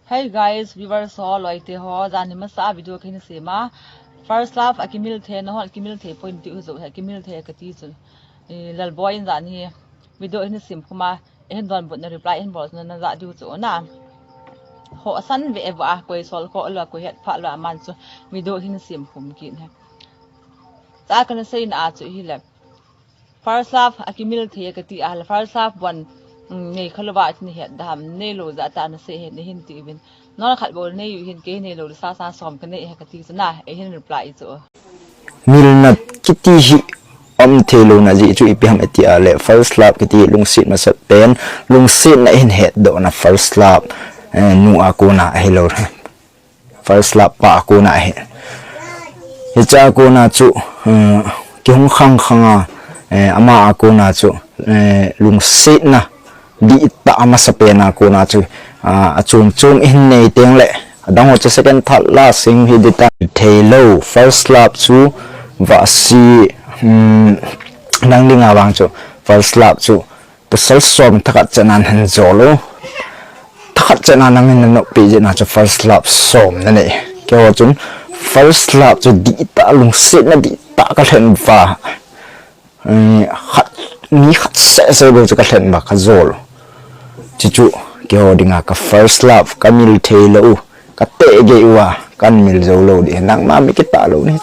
Hey guys, viewers all loite ho jani masa video khin sema first love a kamilthei no kamilthei point tu zo ha kamilthei kati chu Lalboijin jani video hin sim kuma en donbut na reply in boss na za du chu na ho san ve wa koi sol ko la ko het pha la man chu video hin sim kum kin ha ta kan sei na chu hi le first love a kamilthei kati a first love one nei khalawa ni het dam nei lo za ta na se het ni hin ti bin non khat bol nei yu hin ke nei lo sa sa som kan nei ha kati na eihin reply chu milna kiti hi thelo na ji chu ipiham etia le first lap kiti lungsit ma sat pen lungsit na in het do na first lap nu akuna hello first lap pa akuna he hicha akuna chu kyung khang khanga ama akuna chu lungsit na di ta ama sapen akuna chu achum chum in nei teng le dang ho second third last sing hi dita thelo first lap chu và si đang đi ngào bằng chỗ first lap chỗ tôi sẽ xóm thắc chân ăn hình gió luôn thắc chân ăn năng hình nộp bị gì nào cho first lap xóm này này kiểu chúng first lap chỗ đi ta lùng xịt nó đi ta cái hình và khát sẽ được cho cái hình và cái gió luôn chỉ chú kiểu đi ngào cái first lap cái milthei lâu cái tệ ghê qua cái mil gió lâu đi nặng mà mấy cái tạ lâu này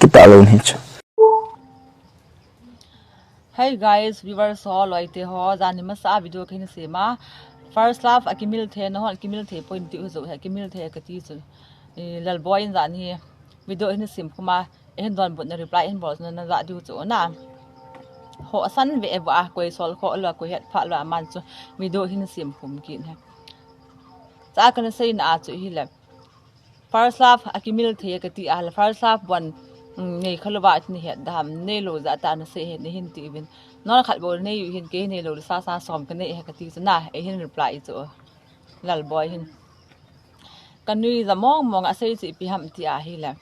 kita alone here. Hey guys, viewers all loite ho jani masa video khin sema first love a kamilthei no kamilthei point tu zo ha kamilthei kati chu Lalboijin jani video hin sim kuma en donbut na reply in boss na za du chu na ho san ve wa koi sol ko la ko het pha la man chu video hin sim kum kin ha ta kan sei na chu hi le first love a kamilthei kati a first love one nei khalawa ni het dam nei lo za ta na se het ni hin ti bin non khat bol nei yu hin ke nei lo sa sa som kan nei ha kati na eihin reply chu Lalboijin kanui za mong a sei chi pi ham ti a hi la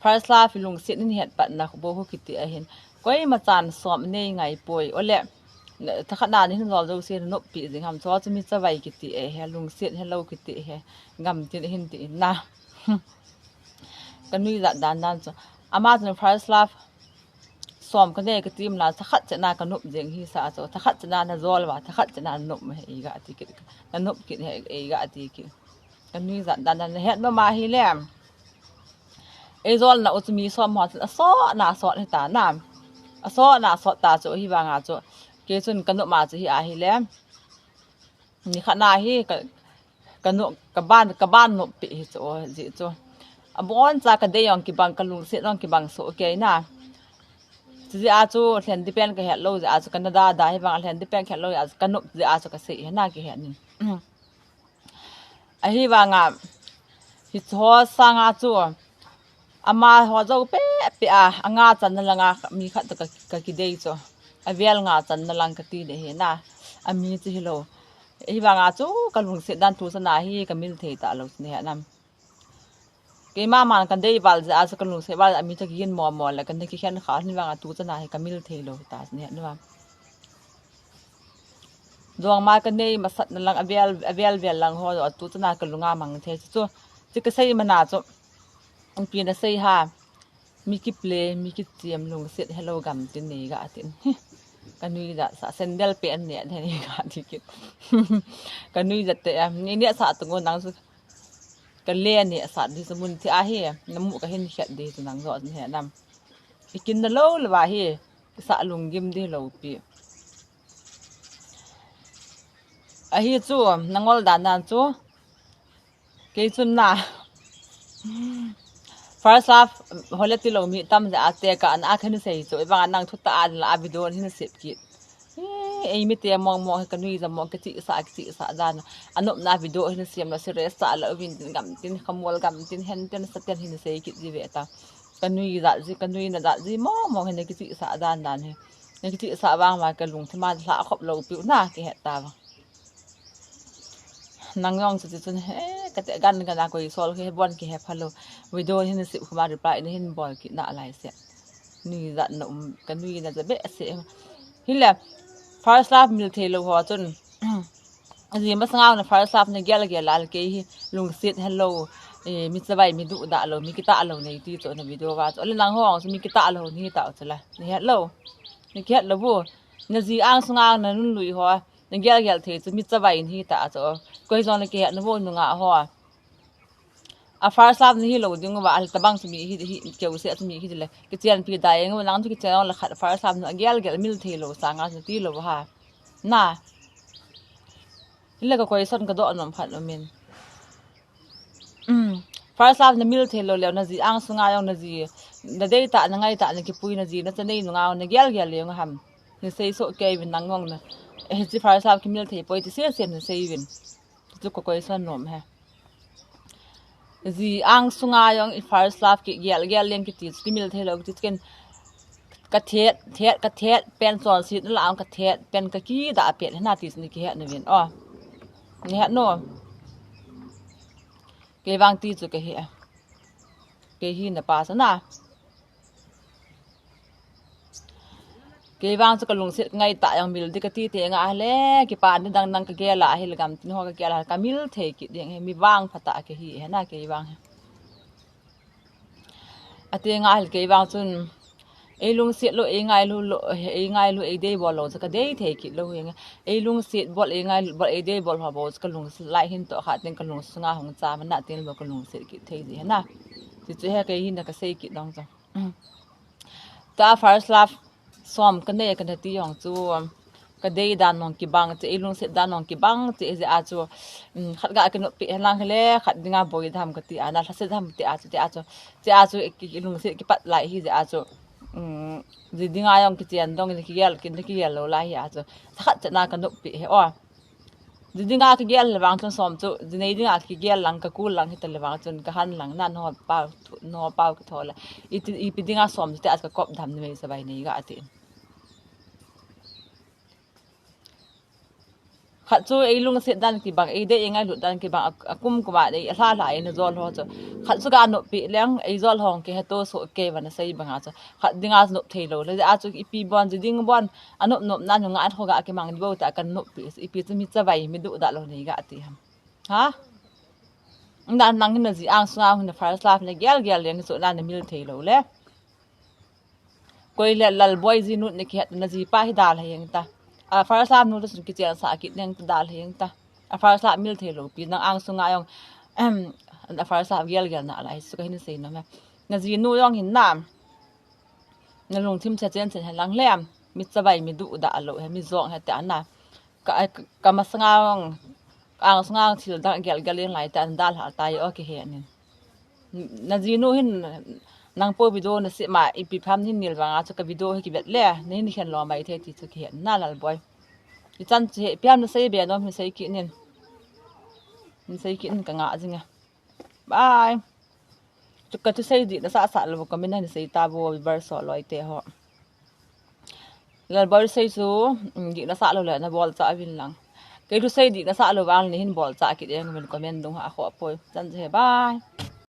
first love lung sit ni het pat na bo hu kiti a hin koi ma chan som nei ngai poi ole ta khana ni hin zol zo se no pi jing ham cho chu mi chawai kiti e he lung sit hello kiti he ngam tin hin ti na kanui za dan dan chu ama jin first love som kan nei kiti mla thakhat chana kanup jeng hi sa cho thakhat chana na zol wa thakhat chana nup me e ga ti ki na nup ki he e ga ti ki kanui za dan dan he no ma hi le e zol na utmi som ha so na so ni ta na so na so ta cho hi wa nga cho ke chun kanup ma chi hi a hi le ni khana hi kanup ka ban nup pi hi cho ji cho abon cha ka de yong ki bang kalung se long ki bang so ke na ji a chu hlen depend ka het lo ji a chu canada da hi bang hlen depend khet lo ya kanup ji a chu ka se he na ki he ni a hi wa nga hi cho sanga chu ama ho zo pe pe a anga chan na langa mi khat ka ki dei chu a vel nga chan na lang ka ti de he na a mi chi hi lo hi wa nga chu kalung se dan thu sana hi kamilthei ta lo ni ha nam ke ma man kan dei bal za as kan lu se bal ami ta gin mo la kan ki khen kha ni wa tu chana he kamilthei lo ta ni ni wa dong ma kan nei ma sat na lang avel lang ho tu chana kan lunga mang the chu chi ka sei mana chu an pi na sei ha mi ki play mi ki tiam lung set hello gam tin nei ga tin kanui da sa sendel pe an ne the ni ga ti ki kanui da te ni ne sa tu ngo nang su cái len này sát đi sớm thì ai hi nằm cái hình hiện đi từ nắng gió như thế nam ikin na lâu là vậy hi sát lùng gim đi lâu pi ai hi chu nangol dan dan chu cái chun na first love holet ti lo mi tam za te ka an a khan sei chu bang nang thut ta an la video hin sep ki ei mi te mong kanui za mong ki sa dan anop na video hin siam la series sa la win gam tin khamol gam tin hen ten sa ten hin sei ki ji ve ta kanui na da ji mong hin ki sa dan dan he ki sa bang ma ka lung thma la khop lo pi na ki he ta nang yong chu chun he ka te gan ka na ko sol he bon ki he phalo video hin sip khama reply hin bol ki na lai se ni za no kanui na za be se hi la first love milthei lo ho chun gì mà sang na first lap na gel al ke lung sit hello mi sabai mi du da lo mi kita lo nei ti cho na video wa cho lang hong mi kita lo ni ta cho la ni hello ni ke lo bu na ji ang sunga na nun lui ho na gel the cho mi sabai ni ta cho koi zon ke na bo nu nga ho a first lap ni lo ding wa al tabang mi hi ke u se mi hi le ke chen pi da yang lang tu ke chen la khat first lap na gel mil the lo sanga ti lo ha na ile ka koi son ka do nom khat lo min first lap na mil the lo le na ji ang sunga yong na ji na dei ta na ngai ta na ki pui na ji na chanei nu nga na gel le ng ham ni sei so ke win nang ngong na e ji first lap ki mil the poi ti se sem na sei win tu ko koi son nom ha ji ang sunga yong i first lap ki gel leng ki ti ki mil the lo ti ken ka the pen son sit la ang ka the pen ka ki da pen na ti ni ki ha na win ni ha no cái vang ti chu cái hi na pa sa na cái vang chu ka lung set ngai ta yang mil di ka ti te nga le ki pa ni dang ka ge la hil gam tin ho ka ge la ka mil the ki ding mi wang phata ke hi na cái vang ate nga hil cái vang chun ei lung set lo ei ngai lu ei dei bol lo ka dei the ki lo hi ei lung set bol ei ngai bol ei dei bol ha bo ka lung lai hin to kha ten ka lung sunga hong cha man na ten lo ka lung set ki thei ji na ti chu he kai hin na ka sei ki dong cha ta first lap som ka ne ka ti yong chu ka dei dan nong ki bang che ei lung set dan nong ki bang che je a chu khat ga ka no pi lang hele khat dinga boi dham ka ti ana la se dham ti a chu ki lung set ki pat lai hi je a chu gì đi ngay ông cái tiền đông cái gel lâu lại à chứ thật chất na cái nụ bị hết à gì đi ngay cái gel là vàng chân xóm chứ gì này đi ngay cái gel lăng cái cú lăng hết là vàng chân cái han lăng nan họ bao cái thôi là ít đi ngay xóm thì cái cọp thầm như vậy sao vậy này gạ tiền khát chú ấy luôn sẽ đan cái bằng ấy đấy ngay luôn đan cái bằng kum của bạn đấy la lại nó giòn ho chứ khát chú cái nụ bị leng ấy giòn hong cái to số cái và nó xây bằng à chứ khát đi ngay nụ thề rồi lấy à chú ipi bon gì đinh bon anh nụ nan nó ngã ho gạ cái mang đi bao tại cần nụ bị ipi chú mít vậy mít đủ đã rồi này gạ tiền hả đang năng cái gì ăn sao nó first lap này gel lên số nan mil thề rồi lẽ coi là Lalboijin nụ này cái nó gì pa hi dal hay người ta à first lap nu sun ki chen sa ki neng dal heng ta à first lap mil the lo pi nang ang sunga yong à first lap gel na lai su ka hin sei no ma na ji nu yong hin nam na lung thim cha chen lang lem mi chabai mi du da lo he mi zong ha ta na ka ma sanga ang sunga thil da gel lai ta dal ha ta yo ki he ni na ji nu hin nang po video na si ma ipi pham ni nil wanga chu ka video ki bet le nei ni khen lo mai the ti chu ki na lal boy ti chan che piam na sei be no mi sei ki nin mi sei ki nin ka nga jinga bye chu ka tu sei di na sa lo ko min na sei ta bo ber so loi te ho lal boy sei chu di na sa lo le na bol cha win lang ke tu sei di na sa lo wang ni hin bol cha ki eng min comment dung ha kho poi chan che bye